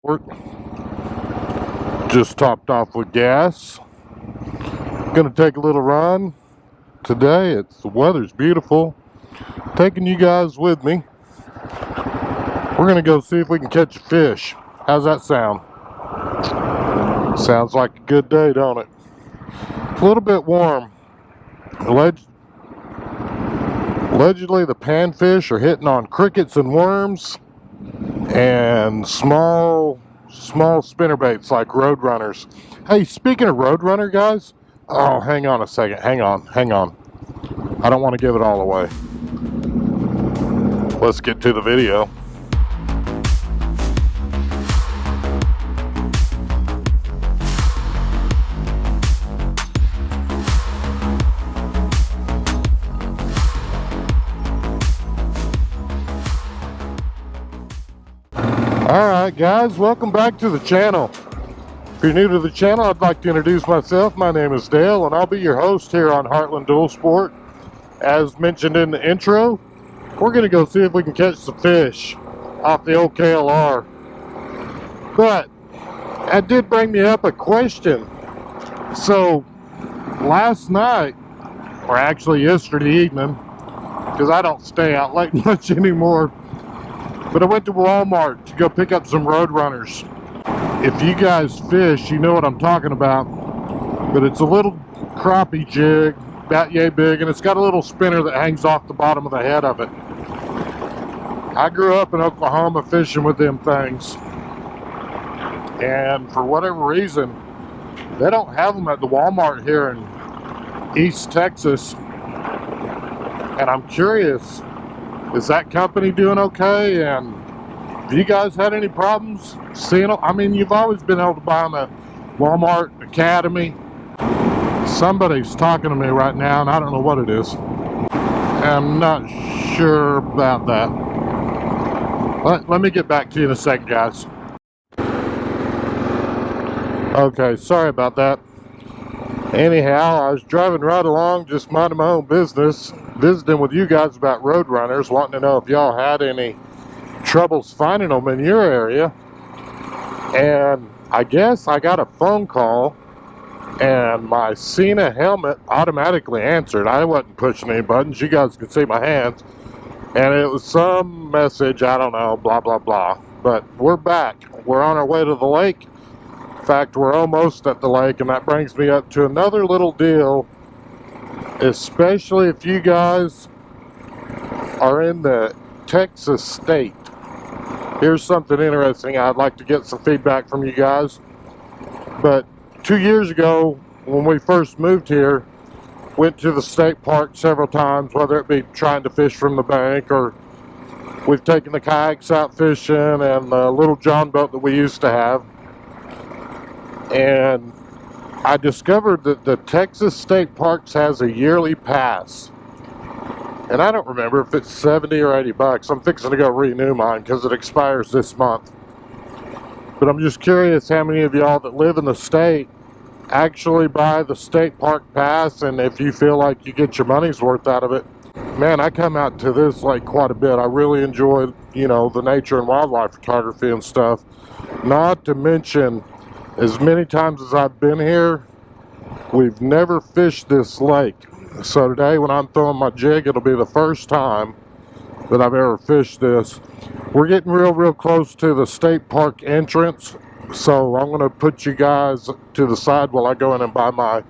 We're just topped off with gas. Gonna take a little run today. The weather's beautiful. Taking you guys with me. We're gonna go see if we can catch a fish. How's that sound? Sounds like a good day, don't it? It's a little bit warm. Allegedly the panfish are hitting on crickets and worms and small spinnerbaits like roadrunners. Hey, speaking of roadrunner, guys, oh, hang on a second, hang on. I don't want to give it all away. Let's get to the video. Alright guys, welcome back to the channel. If you're new to the channel, I'd like to introduce myself. My name is Dale and I'll be your host here on Heartland Dual Sport. As mentioned in the intro, we're going to go see if we can catch some fish off the old KLR. But that did bring me up a question. So last night, or actually yesterday evening, because I don't stay out late much anymore, but I went to Walmart to go pick up some roadrunners. If you guys fish, you know what I'm talking about. But it's a little crappie jig, about yay big, and it's got a little spinner that hangs off the bottom of the head of it. I grew up in Oklahoma fishing with them things. And for whatever reason, they don't have them at the Walmart here in East Texas. And I'm curious, is that company doing okay? And have you guys had any problems seeing them? I mean, you've always been able to buy them at Walmart, Academy. Somebody's talking to me right now, and I don't know what it is. I'm not sure about that. Let me get back to you in a second, guys. Okay, sorry about that. Anyhow, I was driving right along, just minding my own business, visiting with you guys about roadrunners, wanting to know if y'all had any troubles finding them in your area. And I guess I got a phone call and my Cena helmet automatically answered. I wasn't pushing any buttons. You guys can see my hands. And it was some message, I don't know, blah, blah, blah. But we're back. We're on our way to the lake. In fact, we're almost at the lake, and that brings me up to another little deal, especially if you guys are in the Texas state. Here's something interesting. I'd like to get some feedback from you guys. But 2 years ago, when we first moved here, went to the state park several times, whether it be trying to fish from the bank, or we've taken the kayaks out fishing and the little John boat that we used to have. And I discovered that the Texas State Parks has a yearly pass. And I don't remember if it's 70 or 80 bucks. I'm fixing to go renew mine because it expires this month. But I'm just curious how many of y'all that live in the state actually buy the state park pass, and if you feel like you get your money's worth out of it. Man, I come out to this lake quite a bit. I really enjoy, you know, the nature and wildlife photography and stuff. Not to mention, as many times as I've been here, we've never fished this lake. So today when I'm throwing my jig, it'll be the first time that I've ever fished this. We're getting real close to the state park entrance. So I'm going to put you guys to the side while I go in and buy my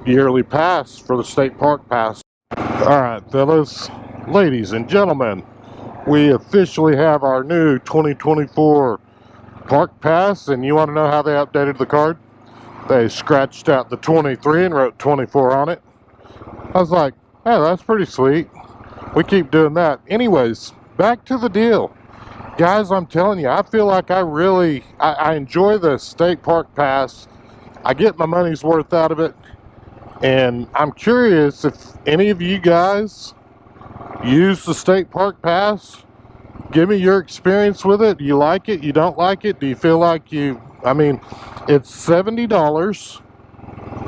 yearly pass for the state park pass. Alright fellas, ladies and gentlemen, we officially have our new 2024 park pass, and you want to know how they updated the card? They scratched out the 23 and wrote 24 on it. I was like, hey, that's pretty sweet. We keep doing that. Anyways, back to the deal. Guys, I'm telling you, I feel like I enjoy the state park pass. I get my money's worth out of it. And I'm curious if any of you guys use the state park pass. Give me your experience with it. Do you like it? You don't like it? Do you feel like I mean, it's $70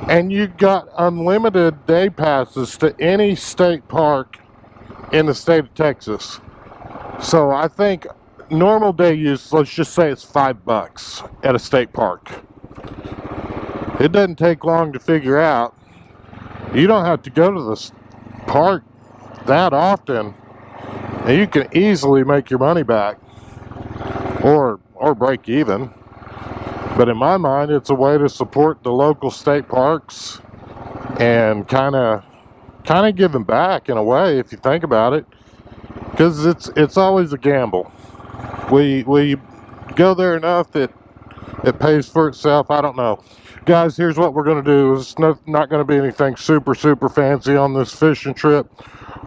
and you got unlimited day passes to any state park in the state of Texas. So I think normal day use, let's just say it's $5 at a state park. It doesn't take long to figure out. You don't have to go to the park that often, and you can easily make your money back or break even. But in my mind, it's a way to support the local state parks and kind of giving back in a way, if you think about it, because it's always a gamble. We go there enough that it pays for itself. I don't know, guys. Here's what we're going to do. It's not going to be anything super fancy on this fishing trip.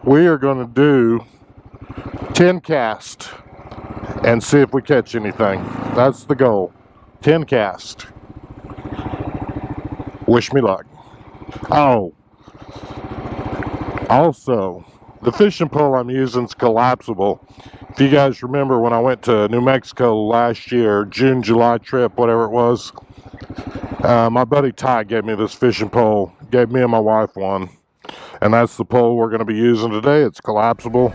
We are going to do 10 casts and see if we catch anything. That's the goal. 10 casts. Wish me luck. Oh, also, the fishing pole I'm using is collapsible. If you guys remember when I went to New Mexico last year, June, July trip, whatever it was, my buddy Ty gave me this fishing pole, gave me and my wife one, and that's the pole we're going to be using today. It's collapsible.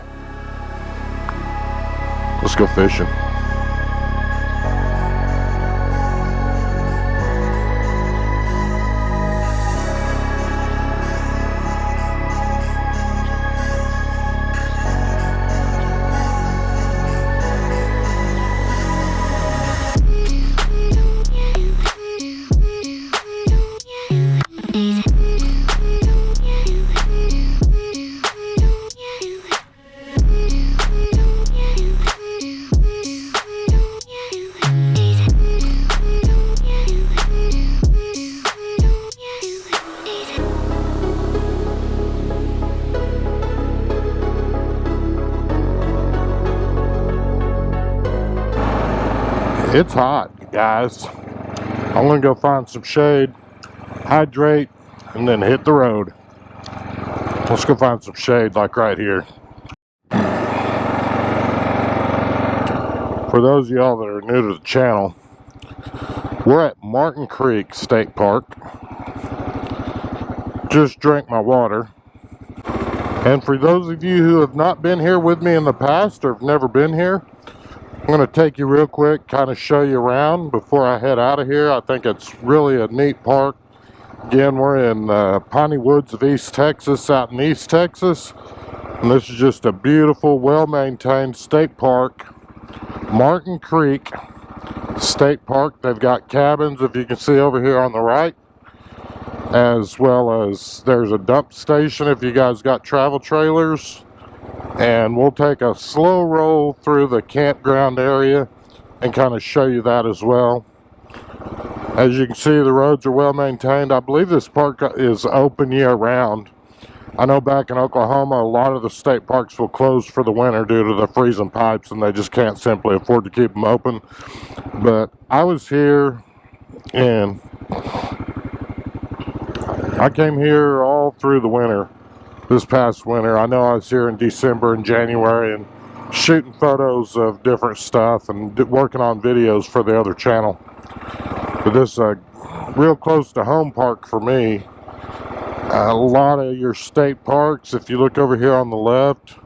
Let's go fishing. It's hot, guys. I'm gonna go find some shade, hydrate, and then hit the road. Let's go find some shade, like right here. For those of y'all that are new to the channel, we're at Martin Creek State Park. Just drank my water. And for those of you who have not been here with me in the past or have never been here, I'm going to take you real quick, kind of show you around before I head out of here. I think it's really a neat park. Again, we're in Piney Woods of East Texas, out in East Texas. And this is just a beautiful, well-maintained state park. Martin Creek State Park. They've got cabins, if you can see over here on the right, as well as there's a dump station if you guys got travel trailers. And we'll take a slow roll through the campground area and kind of show you that as well. As you can see, the roads are well maintained. I believe this park is open year round. I know back in Oklahoma, a lot of the state parks will close for the winter due to the freezing pipes, and they just can't simply afford to keep them open. But I was here, and I came here all through the winter. This past winter, I know I was here in December and January and shooting photos of different stuff and working on videos for the other channel. But this is a real close to home park for me. A lot of your state parks, if you look over here on the left,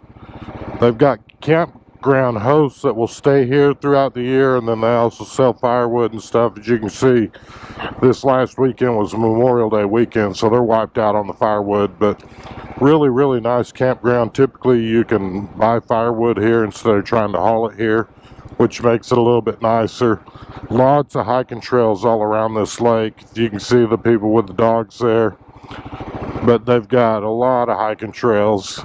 they've got campground hosts that will stay here throughout the year, and then they also sell firewood and stuff. As you can see, this last weekend was Memorial Day weekend, so they're wiped out on the firewood. But really nice campground. Typically you can buy firewood here instead of trying to haul it here, which makes it a little bit nicer. Lots of hiking trails all around this lake. You can see the people with the dogs there, but they've got a lot of hiking trails.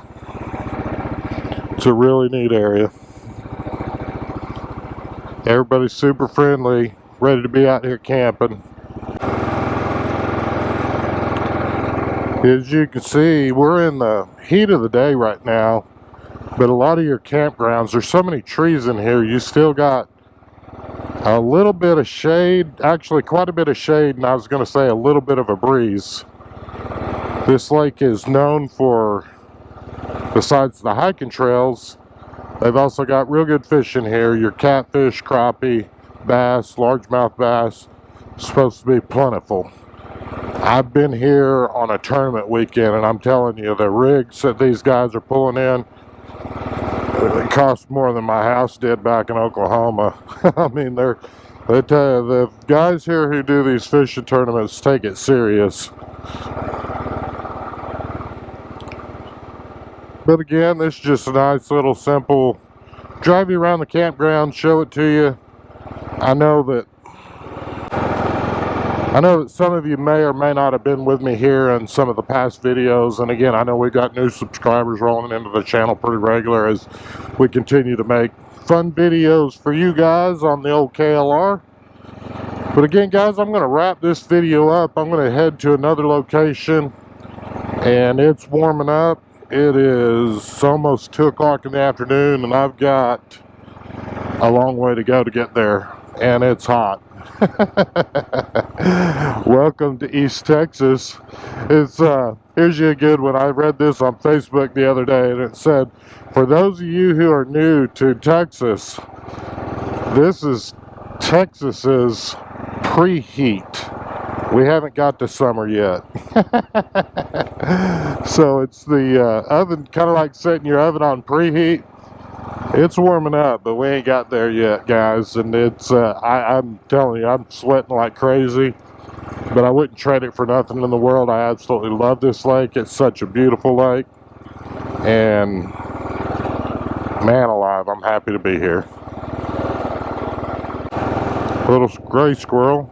It's a really neat area. Everybody's super friendly, ready to be out here camping. As you can see, we're in the heat of the day right now, but a lot of your campgrounds, there's so many trees in here, you still got a little bit of shade, actually quite a bit of shade, and I was going to say a little bit of a breeze. This lake is known for, besides the hiking trails, they've also got real good fishing here. Your catfish, crappie, bass, largemouth bass, supposed to be plentiful. I've been here on a tournament weekend, and I'm telling you, the rigs that these guys are pulling in, It cost more than my house did back in Oklahoma. I mean, the guys here who do these fishing tournaments take it serious. But again, this is just a nice little simple drive you around the campground, show it to you. I know that some of you may or may not have been with me here in some of the past videos, and again, I know we've got new subscribers rolling into the channel pretty regular as we continue to make fun videos for you guys on the old KLR. But again, guys, I'm going to wrap this video up. I'm going to head to another location, and it's warming up. It is almost 2 o'clock in the afternoon, and I've got a long way to go to get there, and it's hot. Welcome to East Texas. It's here's you a good one. I read this on Facebook the other day, and it said, for those of you who are new to Texas, this is Texas's preheat. We haven't got to summer yet. So it's the oven, kind of like setting your oven on preheat. It's warming up, but we ain't got there yet, guys. And it's, I'm telling you, I'm sweating like crazy. But I wouldn't trade it for nothing in the world. I absolutely love this lake. It's such a beautiful lake. And man alive, I'm happy to be here. Little gray squirrel.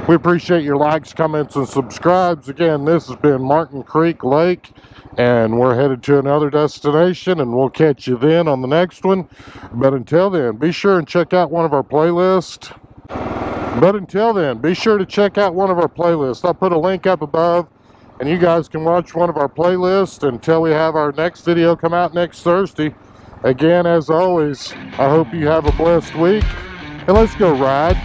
We appreciate your likes, comments, and subscribes. Again, this has been Martin Creek Lake, and we're headed to another destination, and we'll catch you then on the next one. But until then, be sure and check out one of our playlists. I'll put a link up above, and you guys can watch one of our playlists until we have our next video come out next Thursday. Again, as always, I hope you have a blessed week, and let's go ride.